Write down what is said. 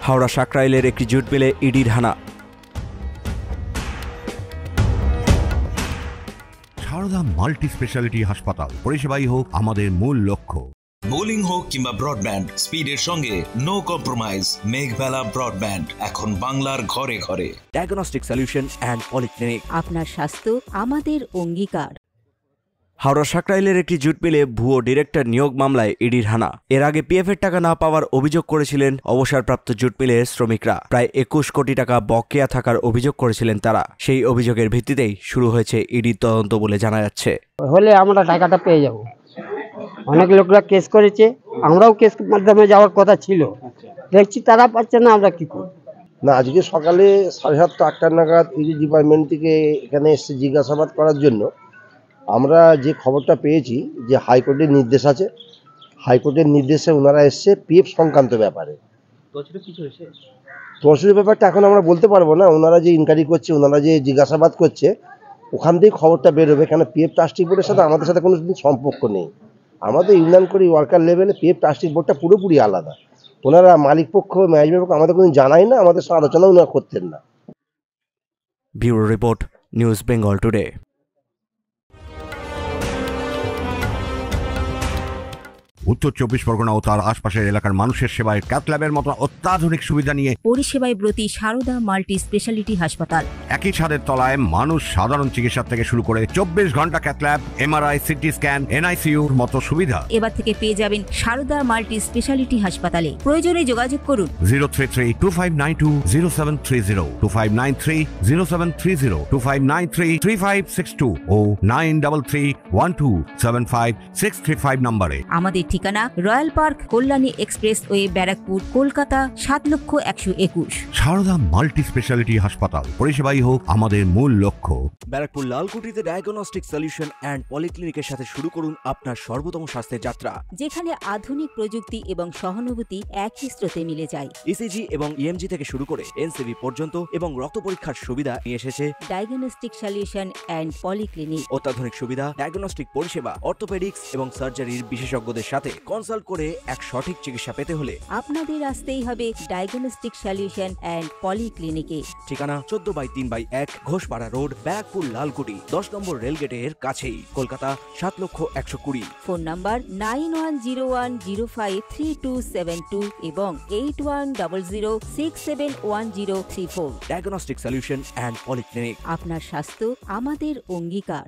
হাওড়া সাকরাইলের একটি জুট মিলে ইডির হানা। সারদা মাল্টি স্পেশালিটি হাসপাতাল, পরিষেবাই হোক আমাদের মূল লক্ষ্য। বোলিং হোক কিংবা ব্রডব্যান্ড, স্পিডের সঙ্গে নো কম্প্রোমাইজ। মেঘবেলা ব্রডব্যান্ড এখন বাংলার ঘরে ঘরে। Diagnostic solution and polyclinic. আপনার স্বাস্থ্য আমাদের অঙ্গীকার। হাওড়া সাকরাইলের একটি জুট মিলে ভুয়ো ডিরেক্টর নিয়োগ মামলায় ইডির হানা। এর আগে পিএফের টাকা না পাওয়ার অভিযোগ করেছিলেন অবসরপ্রাপ্ত জুট মিলের শ্রমিকরা। প্রায় 21 কোটি টাকা বকেয়া থাকার অভিযোগ করেছিলেন তারা। সেই অভিযোগের ভিত্তিতেই শুরু হয়েছে ইডির তদন্ত বলে জানা যাচ্ছে। হলে আমরা টাকাটা পেয়ে যাব। অনেক লোকরা কেস করেছে, আমরাও কেস মাধ্যমে যাওয়ার কথা ছিল, দেখছি তারা পাচ্ছে না, আমরা কি করব। না, আজকে সকালে 7:30 8টা নাগাদ ইডি ডিপার্টমেন্ট থেকে এখানে এসে জিজ্ঞাসাবাদ করার জন্য। আমরা যে খবরটা পেয়েছি যে হাইকোর্টের নির্দেশ আছে, হাইকোর্টের নির্দেশে ওনারা এসছে পিএফ সংক্রান্ত ব্যাপারে। তহসিলের ব্যাপারটা এখন আমরা বলতে পারবো না। ওনারা যে ইনকোয়ারি করছে, ওনারা যে জিজ্ঞাসাবাদ করছে, ওখান থেকে খবরটা বেরোবে। কেন পিএফ ট্রাস্টি বোর্ডের সাথে আমাদের সাথে কোনো সম্পর্ক নেই। আমাদের ইউনিয়ন করি ওয়ার্কার লেভেলে পিএফ ট্রাস্টি বোর্ডটা পুরোপুরি আলাদা। ওনারা মালিক পক্ষ, ম্যানেজমেন্ট পক্ষ আমাদের কোনো জানাই না, আমাদের সাথে আলোচনা ওনারা করতেন না। Bureau report, news Bengal today. উত্তর 24 পরগনা ও তার আশপাশের এলাকার মানুষের সেবায় ক্যাথল্যাবের মতো অত্যাধুনিক সুবিধা নিয়ে পরিষেবায় ব্রতী সারদা মাল্টি স্পেশালিটি হাসপাতাল। একই ছাদের তলায় মানুষ সাধারণ চিকিৎসা থেকে শুরু করে 24 ঘন্টা ক্যাথল্যাব, এমআরআই, সিটি স্ক্যান, এনআইসিইউর মতো সুবিধা এবার থেকে পেয়ে যাবেন সারদা মাল্টি স্পেশালিটি হাসপাতালে। প্রয়োজনে যোগাযোগ করুন 033-2592-0730, 2593-0730, 2593-3562 ও 9331275635 নম্বরে। আমাদের ঠিকানা royal park, Kalyani expressway, Barrackpore, Kolkata 7,01,21। Sarada multi speciality হাসপাতাল, পরিষেবাই হোক আমাদের মূল লক্ষ্য। ব্যারাকপুর লালকুটিতে ডায়াগনস্টিক সলিউশন অ্যান্ড পলিক্লিনিকের সাথে শুরু করুন আপনার সর্বোত্তম স্বাস্থ্যের যাত্রা, যেখানে আধুনিক প্রযুক্তি এবং সহানুভূতি একই স্রোতে মিলে যায়। ইসিজি এবং ইএমজি থেকে শুরু করে এনসিবি পর্যন্ত এবং রক্ত পরীক্ষার সুবিধা নিয়ে এসেছে ডায়াগনস্টিক সলিউশন অ্যান্ড পলিক্লিনিক। অত্যাধুনিক সুবিধা, ডায়াগনস্টিক পরিষেবা, অর্থোপেডিক্স এবং সার্জারির বিশেষজ্ঞদের সাথে কনসাল্ট করে এক সঠিক চিকিৎসা পেতে হলে আপনাদের আসতেই হবে ডায়াগনস্টিক সলিউশন অ্যান্ড পলিক্লিনিকে। ঠিকানা 14/3/1 ঘোষপাড়া রোড, ব্যারাকপুর লালকুটি, 10 নম্বর রেলগেটের কাছেই, কলকাতা 7,01,20। ফোন নাম্বার 9101053272 এবং 8100671034। Diagnostic solution and polyclinic. আপনার স্বাস্থ্য আমাদের অঙ্গীকার।